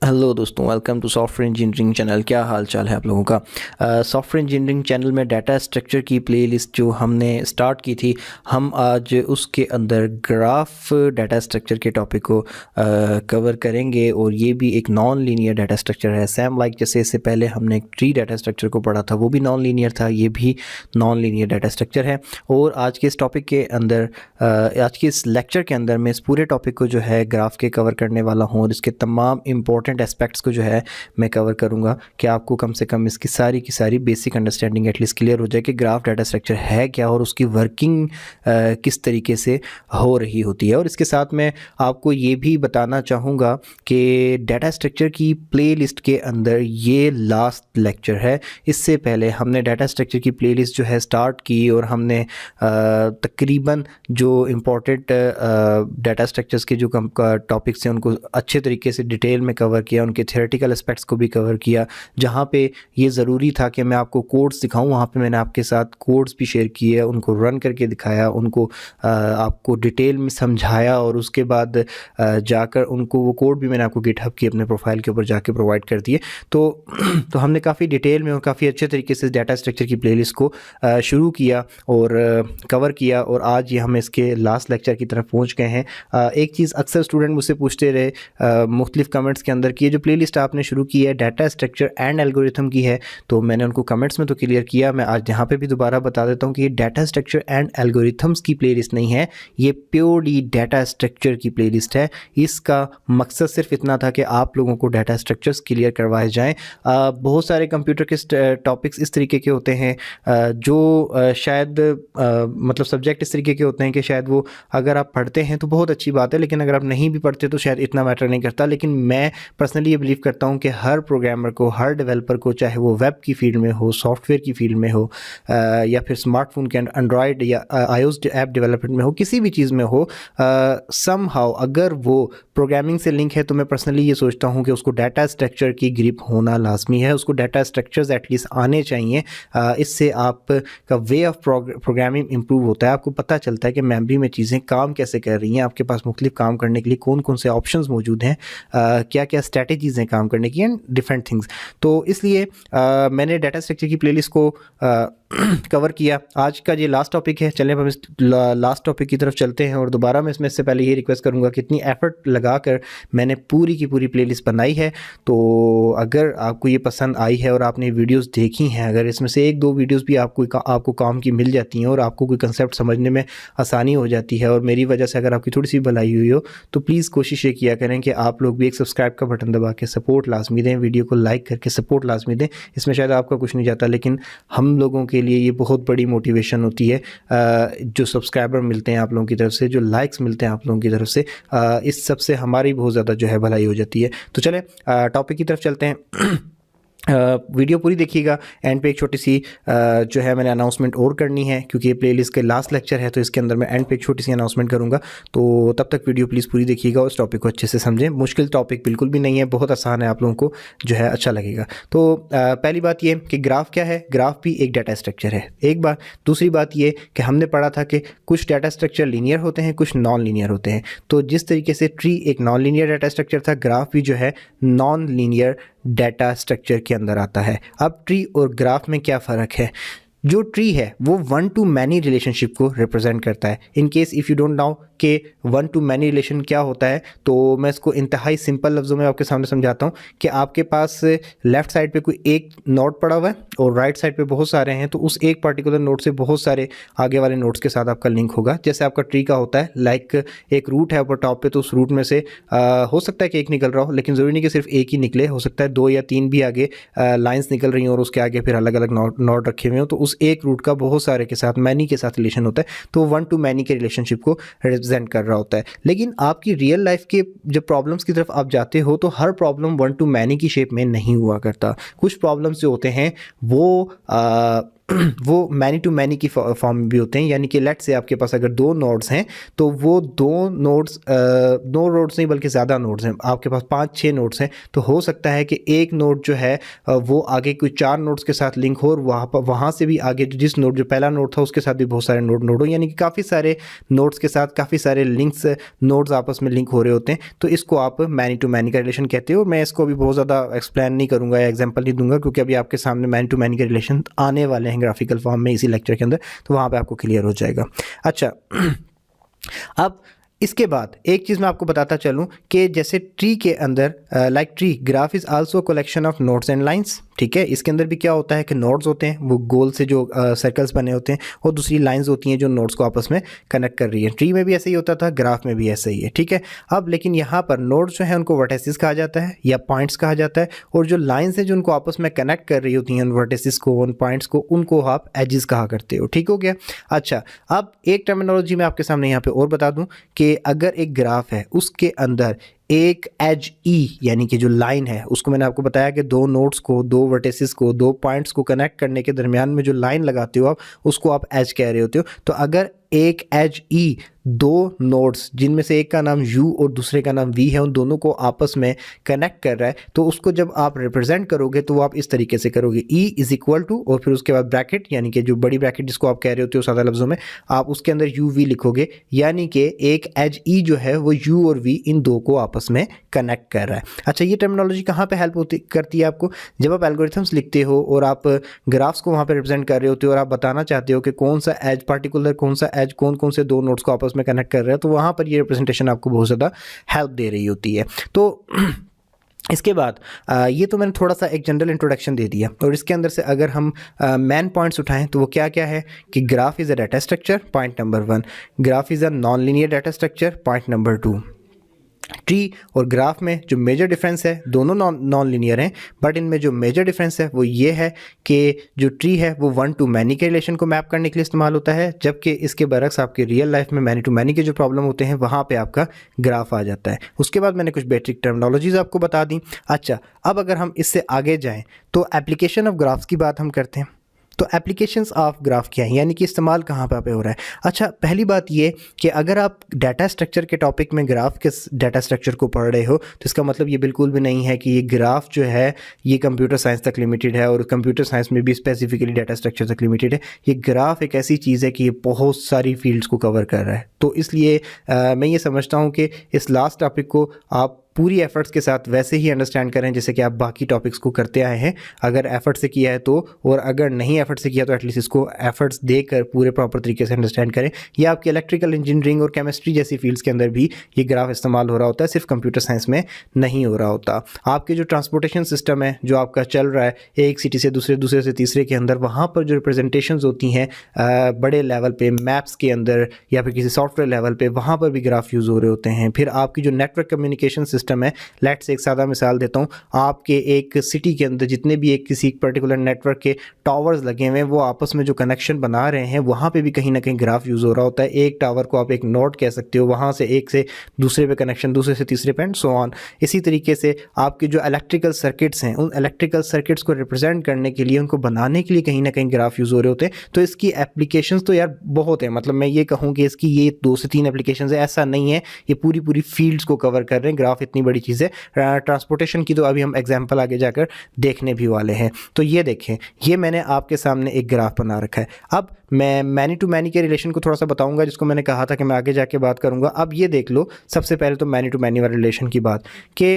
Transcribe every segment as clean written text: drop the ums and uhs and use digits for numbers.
Hello दोस्तों, welcome to software engineering channel. क्या हाल चाल है आप लोगों का। सॉफ्टवेयर इंजीनियरिंग चैनल में डाटा स्ट्रक्चर की प्लेलिस्ट जो हमने स्टार्ट की थी, हम आज उसके अंदर ग्राफ डाटा स्ट्रक्चर के टॉपिक को कवर करेंगे। और ये भी एक नॉन लीनियर डाटा स्ट्रक्चर है। सेम लाइक जैसे इससे पहले हमने एक ट्री डाटा स्ट्रक्चर को पढ़ा था, वो भी नॉन लीनियर था, ये भी नॉन लीनियर डाटा स्ट्रक्चर है। और आज के इस टॉपिक के अंदर आज के इस लेक्चर के अंदर मैं इस पूरे टॉपिक को जो है ग्राफ के कवर करने वाला हूँ और इसके तमाम इंपॉर्टेंट एस्पेक्ट्स को जो है मैं कवर करूँगा कि आपको कम से कम इसकी सारी की सारी बेसिक अंडरस्टैंडिंग एटलीस्ट क्लियर हो जाए कि ग्राफ डाटा स्ट्रक्चर है क्या और उसकी वर्किंग किस तरीके से हो रही होती है। और इसके साथ मैं आपको ये भी बताना चाहूँगा कि डाटा स्ट्रक्चर की प्लेलिस्ट के अंदर ये लास्ट लेक्चर है। इससे पहले हमने डाटा स्ट्रक्चर की प्लेलिस्ट जो है स्टार्ट की और हमने तकरीबन जो इम्पोर्टेंट डाटा स्ट्रक्चर्स के जो टॉपिक्स हैं उनको अच्छे तरीके से डिटेल में कवर किया, उनके थियोरेटिकल एस्पेक्ट्स को भी कवर किया। जहाँ पे ये ज़रूरी था कि मैं आपको कोड्स दिखाऊं, वहाँ पे मैंने आपके साथ कोड्स भी शेयर किए, उनको रन करके दिखाया, उनको आपको डिटेल में समझाया और उसके बाद जाकर उनको वो कोड भी मैंने आपको गिटहब की अपने प्रोफाइल के ऊपर जाके प्रोवाइड कर दिए। तो हमने काफ़ी डिटेल में और काफ़ी अच्छे तरीके से डाटा स्ट्रक्चर की प्लेलिस्ट को शुरू किया और कवर किया। और आज ये हम इसके लास्ट लेक्चर की तरफ पहुँच गए हैं। एक चीज़ अक्सर स्टूडेंट मुझसे पूछते रहे मुख्तलिफ कमेंट्स के अंदर कि ये जो प्लेलिस्ट आपने शुरू की है डाटा स्ट्रक्चर एंड एल्गोरिथम की है, तो मैंने उनको कमेंट्स में तो क्लियर किया। मैं आज यहाँ पे भी दोबारा बता देता हूँ कि ये डाटा स्ट्रक्चर एंड एल्गोरिथम्स की प्लेलिस्ट नहीं है, ये प्योरली डाटा स्ट्रक्चर की प्लेलिस्ट है। इसका मकसद सिर्फ इतना था कि आप लोगों को डाटा स्ट्रक्चर्स क्लियर करवाए जाएँ। बहुत सारे कंप्यूटर के टॉपिक्स इस तरीके के होते हैं जो शायद मतलब सब्जेक्ट इस तरीके के होते हैं कि शायद वो अगर आप पढ़ते हैं तो बहुत अच्छी बात है, लेकिन अगर आप नहीं भी पढ़ते तो शायद इतना मैटर नहीं करता। लेकिन मैं पर्सनली ये बिलीव करता हूँ कि हर प्रोग्रामर को, हर डेवलपर को, चाहे वो वेब की फील्ड में हो, सॉफ्टवेयर की फील्ड में हो या फिर स्मार्टफोन के एंड्रॉयड या आईओएस ऐप डेवलपमेंट में हो, किसी भी चीज़ में हो, समहाउ अगर वो प्रोग्रामिंग से लिंक है तो मैं पर्सनली ये सोचता हूँ कि उसको डाटा स्ट्रक्चर की ग्रिप होना लाजमी है, उसको डाटा स्ट्रक्चर्स एटलीस्ट आने चाहिए। इससे आपका वे ऑफ प्रोग्रामिंग इम्प्रूव होता है, आपको पता चलता है कि मेमोरी में चीज़ें काम कैसे कर रही हैं, आपके पास मुख्तलिफ काम करने के लिए कौन कौन से ऑप्शंस मौजूद हैं, क्या क्या स्ट्रैटेजीज़ हैं काम करने की एंड डिफरेंट थिंग्स। तो इसलिए मैंने डाटा स्ट्रक्चर की प्लेलिस्ट को कवर किया। आज का ये लास्ट टॉपिक है, चलें हम इस लास्ट टॉपिक की तरफ चलते हैं। और दोबारा मैं इससे पहले ये रिक्वेस्ट करूँगा कि इतनी एफर्ट लगाकर मैंने पूरी की पूरी प्लेलिस्ट बनाई है, तो अगर आपको ये पसंद आई है और आपने वीडियोस देखी हैं, अगर इसमें से एक दो वीडियोस भी आपको काम की मिल जाती हैं और आपको कोई कंसेप्ट समझने में आसानी हो जाती है और मेरी वजह से अगर आपकी थोड़ी सी भलाई हुई हो, तो प्लीज़ कोशिश ये किया करें कि आप लोग भी एक सब्सक्राइब का बटन दबा के सपोर्ट लाजमी दें, वीडियो को लाइक करके सपोर्ट लाजमी दें। इसमें शायद आपका कुछ नहीं जाता, लेकिन हम लोगों के लिए ये बहुत बड़ी मोटिवेशन होती है। जो सब्सक्राइबर मिलते हैं आप लोगों की तरफ से, जो लाइक्स मिलते हैं आप लोगों की तरफ से, इस सब से हमारी बहुत ज़्यादा जो है भलाई हो जाती है। तो चले टॉपिक की तरफ चलते हैं। वीडियो पूरी देखिएगा। एंड पे एक छोटी सी जो है मैंने अनाउंसमेंट और करनी है, क्योंकि ये प्लेलिस्ट के लास्ट लेक्चर है, तो इसके अंदर मैं एंड पे एक छोटी सी अनाउंसमेंट करूँगा। तो तब तक वीडियो प्लीज़ पूरी देखिएगा और इस टॉपिक को अच्छे से समझें। मुश्किल टॉपिक बिल्कुल भी नहीं है, बहुत आसान है, आप लोगों को जो है अच्छा लगेगा। तो पहली बात ये कि ग्राफ क्या है, ग्राफ भी एक डाटा स्ट्रक्चर है, एक बात। दूसरी बात ये कि हमने पढ़ा था कि कुछ डाटा स्ट्रक्चर लीनियर होते हैं, कुछ नॉन लीनियर होते हैं। तो जिस तरीके से ट्री एक नॉन लीनियर डाटा स्ट्रक्चर था, ग्राफ भी जो है नॉन लीनियर डाटा स्ट्रक्चर के अंदर आता है। अब ट्री और ग्राफ में क्या फ़र्क है? जो ट्री है वो वन टू मैनी रिलेशनशिप को रिप्रेजेंट करता है। In case if you don't know कि वन टू मैनी रिलेशन क्या होता है, तो मैं इसको इंतहाई सिंपल लफ्ज़ों में आपके सामने समझाता हूँ कि आपके पास लेफ़्ट साइड पे कोई एक नोड पड़ा हुआ है और राइट साइड पे बहुत सारे हैं, तो उस एक पर्टिकुलर नोड से बहुत सारे आगे वाले नोड्स के साथ आपका लिंक होगा। जैसे आपका ट्री का होता है, लाइक एक रूट है ऊपर टॉप पे, तो उस रूट में से हो सकता है कि एक निकल रहा हो, लेकिन ज़रूरी नहीं कि सिर्फ एक ही निकले, हो सकता है 2 या 3 भी आगे लाइन्स निकल रही हैं और उसके आगे फिर अलग अलग नोड रखे हुए हो, तो उस एक रूट का बहुत सारे के साथ, मैनी के साथ रिलेशन होता है, तो वन टू मैनी के रिलेशनशिप को रिप्रेजेंट कर रहा होता है। लेकिन आपकी रियल लाइफ के जब प्रॉब्लम्स की तरफ आप जाते हो, तो हर प्रॉब्लम वन टू मैनी की शेप में नहीं हुआ करता। कुछ प्रॉब्लम्स जो होते हैं वो वो मैनी टू मैनी की फॉर्म में भी होते हैं, यानी कि लेट से आपके पास अगर 2 नोड्स हैं तो वो 2 नोड्स नहीं बल्कि ज़्यादा नोड्स हैं, आपके पास 5-6 नोड्स हैं, तो हो सकता है कि एक नोड जो है वो आगे कोई 4 नोड्स के साथ लिंक हो और वहाँ से भी आगे जिस नोड जो पहला नोड था उसके साथ भी बहुत सारे नोड हो, यानी कि काफ़ी सारे नोड्स के साथ काफ़ी सारे लिंक्स नोड्स आपस में लिंक हो रहे होते हैं, तो इसको आप मैनी टू मैनी का रिलेशन कहते हो। मैं इसको अभी बहुत ज़्यादा एक्सप्लेन नहीं करूँगा या एग्जाम्पल नहीं दूंगा, क्योंकि अभी आपके सामने मैनी टू मैनी के रिलेशन आने वाले हैं ग्राफिकल फॉर्म में इसी लेक्चर के अंदर, तो वहाँ पे आपको क्लियर हो जाएगा। अच्छा, अब इसके बाद एक चीज़ मैं आपको बताता चलूँ कि जैसे ट्री के अंदर like tree graph is also collection of nodes and lines, ठीक है। इसके अंदर भी क्या होता है कि नोड्स होते हैं, वो गोल से जो सर्कल्स बने होते हैं, और दूसरी लाइंस होती हैं जो नोड्स को आपस में कनेक्ट कर रही है। ट्री में भी ऐसे ही होता था, ग्राफ में भी ऐसे ही है, ठीक है। अब लेकिन यहाँ पर नोड्स जो है उनको वर्टिसेस कहा जाता है या पॉइंट्स कहा जाता है, और जो लाइंस है जो उनको आपस में कनेक्ट कर रही होती हैं उन वर्टिसेस को, उन पॉइंट्स को, उनको आप एजेस कहा करते हो, ठीक हो गया। अच्छा, अब एक टर्मिनोलॉजी मैं आपके सामने यहाँ पे और बता दूँ कि अगर एक ग्राफ है उसके अंदर एक एज ई यानी कि जो लाइन है उसको मैंने आपको बताया कि 2 नोड्स को, 2 वर्टिसेस को, 2 पॉइंट्स को कनेक्ट करने के दरमियान में जो लाइन लगाते हो आप उसको आप एज कह रहे होते हो। तो अगर एक एज ई 2 नोड्स जिनमें से एक का नाम U और दूसरे का नाम V है उन दोनों को आपस में कनेक्ट कर रहा है, तो उसको जब आप रिप्रेजेंट करोगे तो वो आप इस तरीके से करोगे, E इज इक्वल टू और फिर उसके बाद ब्रैकेट यानी कि जो बड़ी ब्रैकेट जिसको आप कह रहे होते हो सादा लफ्ज़ों में, आप उसके अंदर UV लिखोगे, यानी कि एक एज E जो है वो U और V इन दो को आपस में कनेक्ट कर रहा है। अच्छा, ये टर्मिनोलॉजी कहाँ पे हेल्प करती है आपको? जब आप एल्गोरिथम्स लिखते हो और आप ग्राफ्स को वहाँ पे रिप्रेजेंट कर रहे होते हो और आप बताना चाहते हो कि कौन सा एज पर्टिकुलर, कौन सा एज कौन कौन से 2 नोड्स को आपस में कनेक्ट कर रहे हैं, तो वहाँ पर ये रिप्रेजेंटेशन आपको बहुत ज़्यादा हेल्प दे रही होती है। तो इसके बाद ये तो मैंने थोड़ा सा एक जनरल इंट्रोडक्शन दे दिया, और इसके अंदर से अगर हम मेन पॉइंट्स उठाएं तो वो क्या क्या है कि graph is a data structure, point number 1। Graph is a non linear data structure, point number 2। Tree और ग्राफ में जो मेजर डिफरेंस है, दोनों नॉन लीनियर हैं, बट इनमें जो मेजर डिफरेंस है वो ये है कि जो ट्री है वो 1 to मैनी के रिलेशन को मैप करने के लिए इस्तेमाल होता है, जबकि इसके बरक्स आपके रियल लाइफ में मैनी टू मैनी के जो प्रॉब्लम होते हैं वहाँ पे आपका ग्राफ आ जाता है। उसके बाद मैंने कुछ बेसिक टर्मिनोलॉजीज आपको बता दी। अच्छा, अब अगर हम इससे आगे जाएँ तो एप्लीकेशन ऑफ ग्राफ्स की बात हम करते हैं। तो एप्लीकेशंस ऑफ ग्राफ क्या है, यानी कि इस्तेमाल कहाँ पे हो रहा है। अच्छा, पहली बात ये कि अगर आप डाटा स्ट्रक्चर के टॉपिक में ग्राफ के डाटा स्ट्रक्चर को पढ़ रहे हो तो इसका मतलब ये बिल्कुल भी नहीं है कि ये ग्राफ जो है ये कंप्यूटर साइंस तक लिमिटेड है और कंप्यूटर साइंस में भी स्पेसिफिकली डाटा स्ट्रक्चर तक लिमिटेड है। ये ग्राफ एक ऐसी चीज़ है कि ये बहुत सारी फील्ड्स को कवर कर रहा है। तो इसलिए मैं ये समझता हूँ कि इस लास्ट टॉपिक को आप पूरी एफर्ट्स के साथ वैसे ही अंडरस्टैंड करें जैसे कि आप बाकी टॉपिक्स को करते आए हैं, अगर एफर्ट से किया है तो, और अगर नहीं एफर्ट से किया तो एटलीस्ट इसको एफर्ट्स देकर पूरे प्रॉपर तरीके से अंडरस्टैंड करें। या आपकी इलेक्ट्रिकल इंजीनियरिंग और केमिस्ट्री जैसी फील्ड्स के अंदर भी ये ग्राफ इस्तेमाल हो रहा होता है, सिर्फ कंप्यूटर साइंस में नहीं हो रहा होता। आपके जो ट्रांसपोर्टेशन सिस्टम है जो आपका चल रहा है एक सिटी से दूसरे से तीसरे के अंदर, वहाँ पर जो रिप्रेजेंटेशन होती हैं बड़े लेवल पे मैप्स के अंदर या फिर किसी सॉफ्टवेयर लेवल पे, वहाँ पर भी ग्राफ यूज़ हो रहे होते हैं। फिर आपकी जो नेटवर्क कम्युनिकेशन सिस्टम है, लेट्स एक सादा मिसाल देता हूँ, आपके एक सिटी के अंदर जितने भी एक किसी पर्टिकुलर नेटवर्क के टावर्स लगे हुए हैं वो आपस में जो कनेक्शन बना रहे हैं वहाँ पे भी कहीं ना कहीं ग्राफ यूज़ हो रहा होता है। एक टावर को आप एक नोड कह सकते हो, वहाँ से एक से दूसरे पे कनेक्शन, दूसरे से तीसरे पे एंड सो ऑन। इसी तरीके से आपके जो इलेक्ट्रिकल सर्किट्स हैं उन इलेक्ट्रिकल सर्किट्स को रिप्रेजेंट करने के लिए, उनको बनाने के लिए कहीं ना कहीं ग्राफ यूज़ हो रहे होते हैं। तो इसकी एप्लीकेशंस तो यार बहुत है, मतलब मैं ये कहूँ कि इसकी ये 2 से 3 एप्लीकेशंस है, ऐसा नहीं है, ये पूरी फील्ड्स को कवर कर रहे हैं। ग्राफ इतनी बड़ी चीज़ है। ट्रांसपोर्टेशन की तो अभी हम एग्जांपल आगे जाकर देखने भी वाले हैं। तो ये देखें, ये मैंने आपके सामने एक ग्राफ बना रखा है। अब मैं मैनी टू मैनी के रिलेशन को थोड़ा सा बताऊंगा, जिसको मैंने कहा था कि मैं आगे जाके बात करूंगा। अब ये देख लो, सबसे पहले तो मैनी टू मैनी वाले रिलेशन की बात कि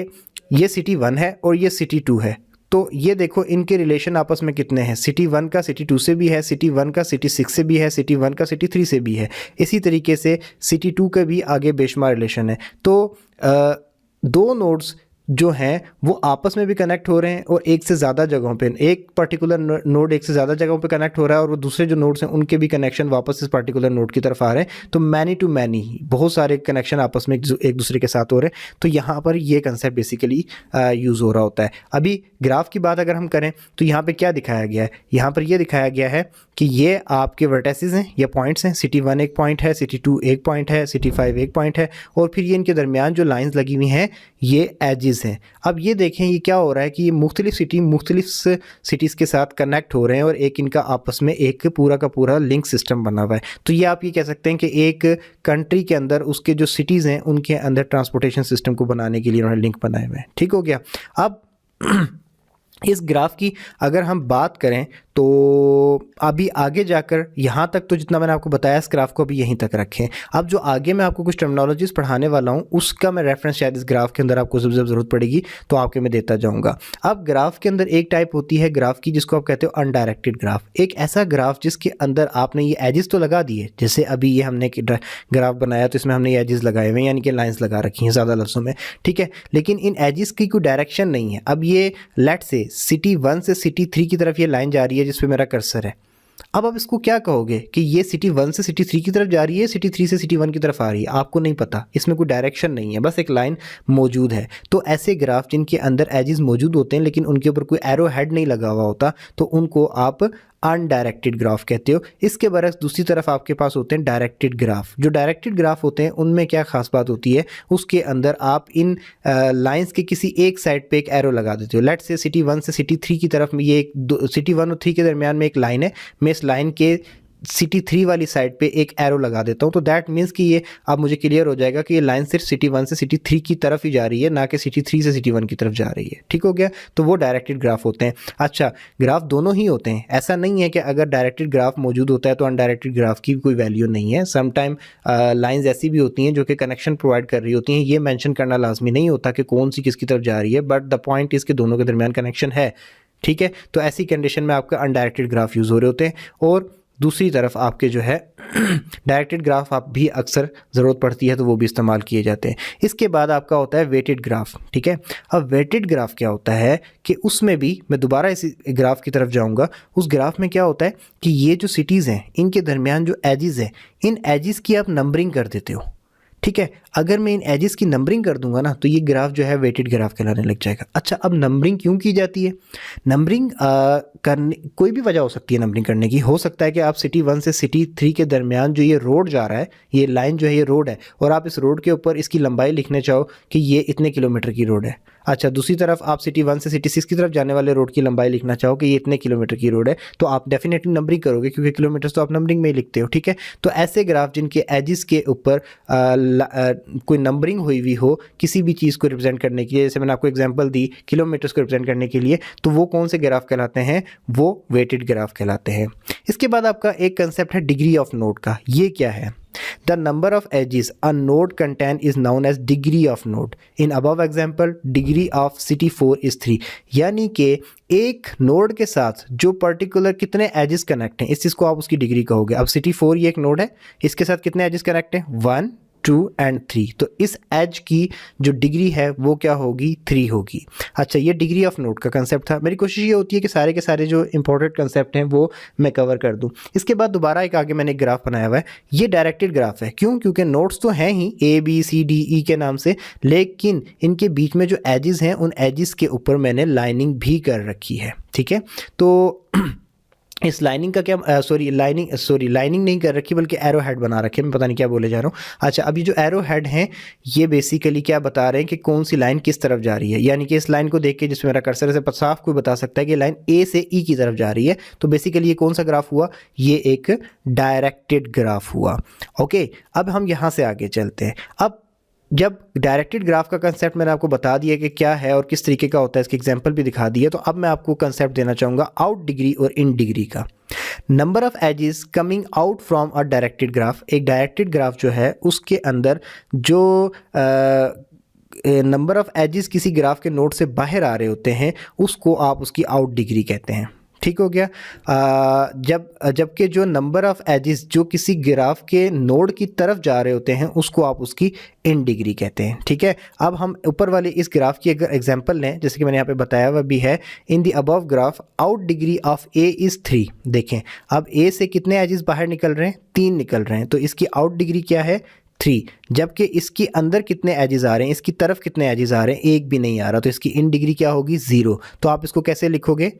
ये सिटी 1 है और ये सिटी 2 है। तो ये देखो इनके रिलेशन आपस में कितने हैं। सिटी 1 का सिटी 2 से भी है, सिटी 1 का सिटी 6 से भी है, सिटी 1 का सिटी 3 से भी है। इसी तरीके से सिटी 2 का भी आगे बेशुमार रिलेशन है। तो 2 नोड्स जो हैं वो आपस में भी कनेक्ट हो रहे हैं और एक से ज़्यादा जगहों पे, एक पर्टिकुलर नोड एक से ज़्यादा जगहों पे कनेक्ट हो रहा है और वो दूसरे जो नोड्स हैं उनके भी कनेक्शन वापस इस पर्टिकुलर नोड की तरफ आ रहे हैं। तो मैनी टू मैनी बहुत सारे कनेक्शन आपस में एक दूसरे के साथ हो रहे हैं। तो यहाँ पर ये कंसेप्ट बेसिकली यूज़ हो रहा होता है। अभी ग्राफ की बात अगर हम करें तो यहाँ पर क्या दिखाया गया है, यहाँ पर यह दिखाया गया है कि ये आपके वर्टेसिस हैं या पॉइंट्स हैं। सिटी 1 एक पॉइंट है, सिटी 2 एक पॉइंट है, सिटी 5 एक पॉइंट है, और फिर ये इनके दरमियान जो लाइंस लगी हुई हैं ये एजेस हैं। अब ये देखें ये क्या हो रहा है कि ये मुख्तलिफ सिटीज़ के साथ कनेक्ट हो रहे हैं और एक इनका आपस में एक पूरा का पूरा लिंक सिस्टम बना हुआ है। तो ये आप ये कह सकते हैं कि एक कंट्री के अंदर उसके जो सिटीज़ हैं उनके अंदर ट्रांसपोर्टेशन सिस्टम को बनाने के लिए उन्होंने लिंक बनाए हुए हैं। ठीक हो गया। अब इस ग्राफ की अगर हम बात करें तो अभी आगे जाकर यहाँ तक तो जितना मैंने आपको बताया इस ग्राफ को अभी यहीं तक रखें। अब जो आगे मैं आपको कुछ टर्मिनोलॉजीज पढ़ाने वाला हूँ उसका मैं रेफरेंस शायद इस ग्राफ के अंदर आपको जब ज़रूरत पड़ेगी तो आपके मैं देता जाऊँगा। अब ग्राफ के अंदर एक टाइप होती है ग्राफ की जिसको आप कहते हो अनडायरेक्टेड ग्राफ। एक ऐसा ग्राफ जिसके अंदर आपने ये एजेस तो लगा दिए, जैसे अभी ये हमने ग्राफ बनाया तो इसमें हमने ये एजेस लगाए हुए हैं यानी कि लाइन्स लगा रखी हैं ज़्यादा लफ्ज़ों में, ठीक है, लेकिन इन एजेस की कोई डायरेक्शन नहीं है। अब ये लेट से सिटी 1 से सिटी 3 की तरफ ये लाइन जा रही है जिस पे मेरा कर्सर है। अब आप इसको क्या कहोगे कि ये सिटी 1 से सिटी 3 की तरफ जा रही है, सिटी 3 से सिटी 1 की तरफ आ रही है? आपको नहीं पता, इसमें कोई डायरेक्शन नहीं है, बस एक लाइन मौजूद है। तो ऐसे ग्राफ जिनके अंदर एजेस मौजूद होते हैं लेकिन उनके ऊपर कोई एरो हेड नहीं लगा हुआ होता तो उनको आप अनडायरेक्टेड ग्राफ कहते हो। इसके बरक्स दूसरी तरफ आपके पास होते हैं डायरेक्टेड ग्राफ। जो डायरेक्टेड ग्राफ होते हैं उनमें क्या खास बात होती है, उसके अंदर आप इन लाइंस के किसी एक साइड पे एक एरो लगा देते हो। लेट से सिटी 1 से सिटी 3 की तरफ ये सिटी 1 और 3 के दरमियान में एक लाइन है, मैं इस लाइन के सिटी 3 वाली साइड पे एक एरो लगा देता हूँ तो दैट मीन्स कि ये अब मुझे क्लियर हो जाएगा कि ये लाइन सिर्फ सिटी 1 से सिटी 3 की तरफ ही जा रही है, ना कि सिटी 3 से सिटी 1 की तरफ जा रही है। ठीक हो गया। तो वो डायरेक्टेड ग्राफ होते हैं। अच्छा, ग्राफ दोनों ही होते हैं, ऐसा नहीं है कि अगर डायरेक्टेड ग्राफ मौजूद होता है तो अनडायरेक्टेड ग्राफ की कोई वैल्यू नहीं है। समटाइम लाइन्स ऐसी भी होती हैं जो कि कनेक्शन प्रोवाइड कर रही होती हैं। ये मैंशन करना लाजमी नहीं होता कि कौन सी किसकी तरफ जा रही है, बट द पॉइंट इज़ कि दोनों के दरमियान कनेक्शन है। ठीक है, तो ऐसी कंडीशन में आपका अनडायरेक्टेड ग्राफ यूज़ हो रहे होते हैं। और दूसरी तरफ आपके जो है डायरेक्टेड ग्राफ आप भी अक्सर ज़रूरत पड़ती है तो वो भी इस्तेमाल किए जाते हैं। इसके बाद आपका होता है वेटेड ग्राफ। ठीक है, अब वेटेड ग्राफ क्या होता है कि उसमें भी मैं दोबारा इस ग्राफ की तरफ जाऊंगा। उस ग्राफ में क्या होता है कि ये जो सिटीज़ हैं इनके दरमियान जो एजेस हैं, इन एजेस की आप नंबरिंग कर देते हो। ठीक है, अगर मैं इन एजेस की नंबरिंग कर दूंगा ना तो ये ग्राफ जो है वेटेड ग्राफ कहलाने लग जाएगा। अच्छा, अब नंबरिंग क्यों की जाती है? नंबरिंग करने कोई भी वजह हो सकती है नंबरिंग करने की। हो सकता है कि आप सिटी 1 से सिटी 3 के दरमियान जो ये रोड जा रहा है, ये लाइन जो है ये रोड है और आप इस रोड के ऊपर इसकी लंबाई लिखने चाहो कि ये इतने किलोमीटर की रोड है। अच्छा, दूसरी तरफ आप सिटी 1 से सिटी 6 की तरफ जाने वाले रोड की लंबाई लिखना चाहो कि ये इतने किलोमीटर की रोड है, तो आप डेफिनेटली नंबरिंग करोगे क्योंकि किलोमीटर्स तो आप नंबरिंग में ही लिखते हो। ठीक है, तो ऐसे ग्राफ जिनके एजेस के ऊपर कोई नंबरिंग हुई हो किसी भी चीज़ को रिप्रेजेंट करने के लिए, जैसे मैंने आपको एग्जांपल दी किलोमीटर्स को रिप्रेजेंट करने के लिए, तो वो कौन से ग्राफ कहलाते हैं? वो वेटेड ग्राफ कहलाते हैं। इसके बाद आपका एक कंसेप्ट है डिग्री ऑफ नोड का। ये क्या है? The number of edges a node contain is known as degree of node. In above example, degree of city 4 is 3. यानी कि एक नोड के साथ जो पर्टिकुलर कितने एजेस कनेक्ट हैं इस चीज़ को आप उसकी डिग्री कहोगे। अब सिटी 4 ये एक नोड है, इसके साथ कितने एजेस कनेक्ट हैं? 1, 2 एंड 3। तो इस एज की जो डिग्री है वो क्या होगी? 3 होगी। अच्छा, ये डिग्री ऑफ नोड का कंसेप्ट था। मेरी कोशिश ये होती है कि सारे के सारे जो इंपॉर्टेंट कंसेप्ट हैं वो मैं कवर कर दूं। इसके बाद दोबारा एक आगे मैंने एक ग्राफ बनाया हुआ है। ये डायरेक्टेड ग्राफ है। क्यों? क्योंकि नोड्स तो हैं ही ABCDE के नाम से, लेकिन इनके बीच में जो एजेस हैं उन एजेस के ऊपर मैंने लाइनिंग भी कर रखी है। ठीक है, तो इस लाइनिंग का क्या लाइनिंग नहीं कर रखी बल्कि एरो हेड बना रखे, मैं पता नहीं क्या बोले जा रहा हूँ। अच्छा, अब ये जो एरो हेड हैं ये बेसिकली क्या बता रहे हैं कि कौन सी लाइन किस तरफ जा रही है। यानी कि इस लाइन को देख के जिसमें मेरा कर्सर से साफ कोई बता सकता है कि लाइन A से E की तरफ जा रही है। तो बेसिकली ये कौन सा ग्राफ हुआ? ये एक डायरेक्टेड ग्राफ हुआ। ओके, अब हम यहाँ से आगे चलते हैं। अब जब डायरेक्टेड ग्राफ का कंसेप्ट मैंने आपको बता दिया कि क्या है और किस तरीके का होता है, इसके एग्जांपल भी दिखा दिए, तो अब मैं आपको कंसेप्ट देना चाहूँगा आउट डिग्री और इन डिग्री का। Number of edges coming out from a directed graph. एक डायरेक्टेड ग्राफ जो है उसके अंदर जो नंबर ऑफ एजेस किसी ग्राफ के नोड से बाहर आ रहे होते हैं उसको आप उसकी आउट डिग्री कहते हैं। ठीक हो गया। जबकि जो नंबर ऑफ एजेस जो किसी ग्राफ के नोड की तरफ जा रहे होते हैं उसको आप उसकी इन डिग्री कहते हैं। ठीक है, अब हम ऊपर वाले इस ग्राफ की अगर एग्जांपल लें, जैसे कि मैंने यहाँ पे बताया हुआ भी है, in the above graph out degree of A is 3। देखें, अब ए से कितने एजेस बाहर निकल रहे हैं? 3 निकल रहे हैं, तो इसकी आउट डिग्री क्या है? 3। जबकि इसके अंदर कितने एजेस आ रहे हैं? इसकी तरफ कितने एजेस आ रहे हैं? एक भी नहीं आ रहा, तो इसकी इन डिग्री क्या होगी? 0। तो आप इसको कैसे लिखोगे?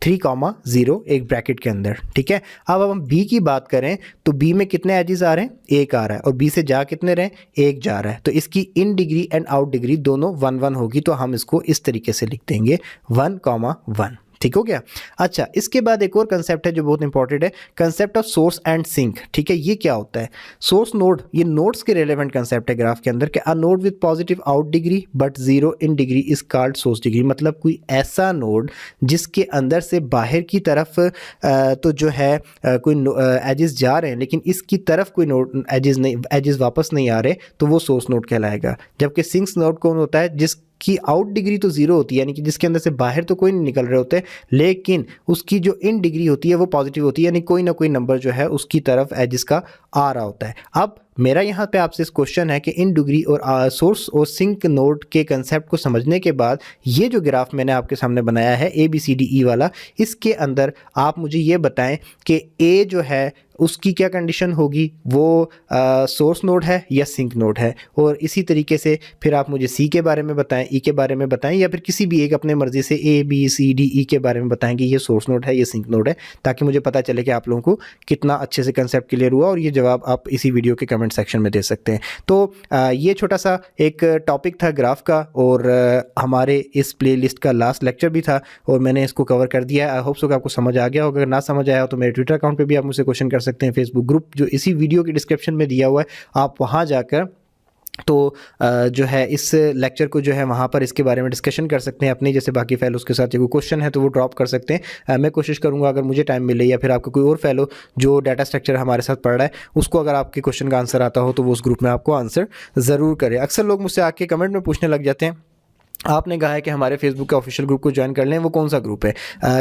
3,0 एक ब्रैकेट के अंदर, ठीक है। अब हम बी की बात करें तो बी में कितने एजेस आ रहे हैं, एक आ रहा है, और बी से जा कितने रहे, एक जा रहा है, तो इसकी in degree and out degree दोनों 1 1 होगी, तो हम इसको इस तरीके से लिख देंगे 1,1। ठीक हो गया। अच्छा, इसके बाद एक और कंसेप्ट है जो बहुत इंपॉर्टेंट है, concept of source and sink, ठीक है। ये क्या होता है, सोर्स नोड, ये नोड्स के रेलेवेंट कंसेप्ट है ग्राफ के अंदर कि a node with positive out degree but 0 in degree is called source degree. मतलब कोई ऐसा नोड जिसके अंदर से बाहर की तरफ तो जो है कोई एजेस जा रहे हैं, लेकिन इसकी तरफ कोई नोड एजेस वापस नहीं आ रहे, तो वो सोर्स नोड कहलाएगा। जबकि सिंक्स नोड कौन होता है, जिसकी आउट डिग्री तो 0 होती है, यानी कि जिसके अंदर से बाहर तो कोई नहीं निकल रहे होते, लेकिन उसकी जो इन डिग्री होती है वो पॉजिटिव होती है, यानी कोई ना कोई नंबर जो है उसकी तरफ एजिस का आ रहा होता है। अब मेरा यहाँ पे आपसे इस क्वेश्चन है कि इन डिग्री और सोर्स और सिंक नोड के कंसेप्ट को समझने के बाद ये जो ग्राफ मैंने आपके सामने बनाया है ABCDE वाला, इसके अंदर आप मुझे ये बताएं कि ए जो है उसकी क्या कंडीशन होगी, वो सोर्स नोड है या सिंक नोड है, और इसी तरीके से फिर आप मुझे सी के बारे में बताएं, ई के बारे में बताएं, या फिर किसी भी एक अपने मर्जी से ABCDE के बारे में बताएं कि ये सोर्स नोड है, ये सिंक नोड है, ताकि मुझे पता चले कि आप लोगों को कितना अच्छे से कंसेप्ट क्लियर हुआ, और ये जवाब आप इसी वीडियो के कमेंट सेक्शन में दे सकते हैं। तो ये छोटा सा एक टॉपिक था ग्राफ का, और हमारे इस प्लेलिस्ट का लास्ट लेक्चर भी था, और मैंने इसको कवर कर दिया। आई होप सो कि आपको समझ आ गया होगा। अगर ना समझ आया हो तो मेरे ट्विटर अकाउंट पे भी आप मुझसे क्वेश्चन कर सकते हैं, फेसबुक ग्रुप जो इसी वीडियो की डिस्क्रिप्शन में दिया हुआ है, आप वहाँ जाकर तो जो है इस लेक्चर को जो है वहाँ पर इसके बारे में डिस्कशन कर सकते हैं अपने जैसे बाकी फेलोज के साथ। कोई क्वेश्चन है तो वो ड्रॉप कर सकते हैं। मैं कोशिश करूँगा अगर मुझे टाइम मिले, या फिर आपका कोई और फेलो जो डाटा स्ट्रक्चर हमारे साथ पढ़ रहा है उसको अगर आपके क्वेश्चन का आंसर आता हो तो वो उस ग्रुप में आपको आंसर ज़रूर करे। अक्सर लोग मुझसे आके कमेंट में पूछने लग जाते हैं, आपने कहा है कि हमारे फेसबुक के ऑफिशियल ग्रुप को ज्वाइन कर लें, वो कौन सा ग्रुप है?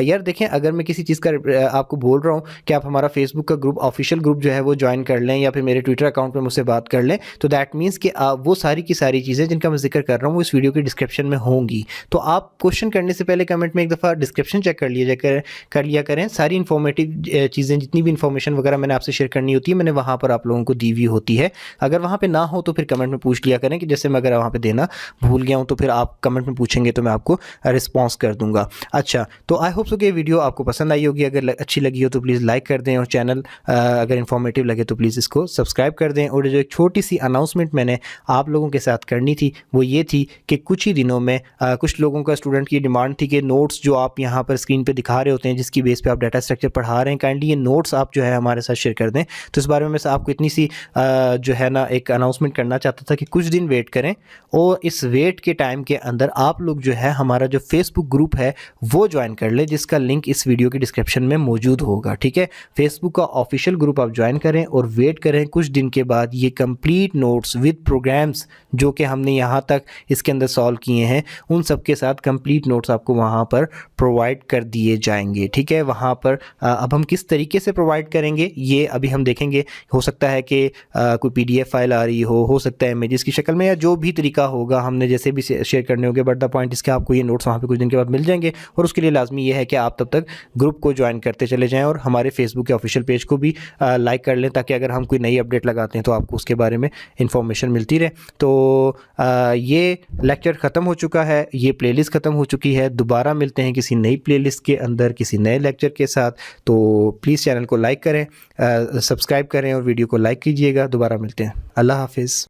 यार देखें, अगर मैं किसी चीज़ का आपको बोल रहा हूँ कि आप हमारा फेसबुक का ग्रुप ऑफिशियल ग्रुप जो है वो ज्वाइन कर लें, या फिर मेरे ट्विटर अकाउंट पे मुझसे बात कर लें, तो दैट मीन्स कि वो सारी की सारी चीज़ें जिनका मैं जिक्र कर रहा हूँ वो इस वीडियो के डिस्क्रिप्शन में होंगी। तो आप क्वेश्चन करने से पहले कमेंट में एक दफ़ा डिस्क्रिप्शन चेक कर लिया करें। सारी इन्फॉर्मेटिव चीज़ें, जितनी भी इन्फॉर्मेशन वगैरह मैंने आपसे शेयर करनी होती है, मैंने वहाँ पर आप लोगों को दी हुई होती है। अगर वहाँ पर ना हो तो फिर कमेंट में पूछ लिया करें, कि जैसे मैं अगर वहाँ पर देना भूल गया हूँ तो फिर आप कमेंट में पूछेंगे तो मैं आपको रिस्पॉन्स कर दूंगा। अच्छा, तो आई होप सो कि ये वीडियो आपको पसंद आई होगी। अगर अच्छी लगी हो तो प्लीज़ लाइक कर दें, और चैनल अगर इन्फॉर्मेटिव लगे तो प्लीज़ इसको सब्सक्राइब कर दें। और जो एक छोटी सी अनाउंसमेंट मैंने आप लोगों के साथ करनी थी वो ये थी कि कुछ ही दिनों में कुछ लोगों का स्टूडेंट की डिमांड थी कि नोट्स जो आप यहाँ पर स्क्रीन पर दिखा रहे होते हैं, जिसकी बेस पर आप डाटा स्ट्रक्चर पढ़ा रहे हैं, काइंडली ये नोट्स आप जो है हमारे साथ शेयर कर दें। तो इस बारे में मैं आपको इतनी सी जो है ना एक अनाउंसमेंट करना चाहता था कि कुछ दिन वेट करें, और इस वेट के टाइम के अंदर आप लोग जो है हमारा जो फेसबुक ग्रुप है वो ज्वाइन कर ले, जिसका लिंक इस वीडियो के डिस्क्रिप्शन में मौजूद होगा। ठीक है, फेसबुक का ऑफिशियल ग्रुप आप ज्वाइन करें और वेट करें, कुछ दिन के बाद ये कंप्लीट नोट्स विद प्रोग्राम्स जो कि हमने यहाँ तक इसके अंदर सॉल्व किए हैं उन सब के साथ कंप्लीट नोट्स आपको वहाँ पर प्रोवाइड कर दिए जाएंगे। ठीक है, वहाँ पर अब हम किस तरीके से प्रोवाइड करेंगे ये अभी हम देखेंगे। हो सकता है कि कोई PDF फाइल आ रही हो सकता है इमेजेस की शक्ल में, या जो भी तरीका होगा हमने जैसे भी शेयर करने होंगे, बट द पॉइंट इसके आपको ये नोट्स वहाँ पे कुछ दिन के बाद मिल जाएंगे। और उसके लिए लाजमी ये है कि आप तब तक ग्रुप को ज्वाइन करते चले जाएं, और हमारे फेसबुक के ऑफिशियल पेज को भी लाइक कर लें, ताकि अगर हम कोई नई अपडेट लगाते हैं तो आपको उसके बारे में इंफॉर्मेशन मिलती रहे। तो ये लेक्चर ख़त्म हो चुका है, ये प्लेलिस्ट ख़त्म हो चुकी है। दोबारा मिलते हैं किसी नई प्लेलिस्ट के अंदर किसी नए लेक्चर के साथ। तो प्लीज़ चैनल को लाइक करें, सब्सक्राइब करें और वीडियो को लाइक कीजिएगा। दोबारा मिलते हैं। अल्लाह हाफिज़।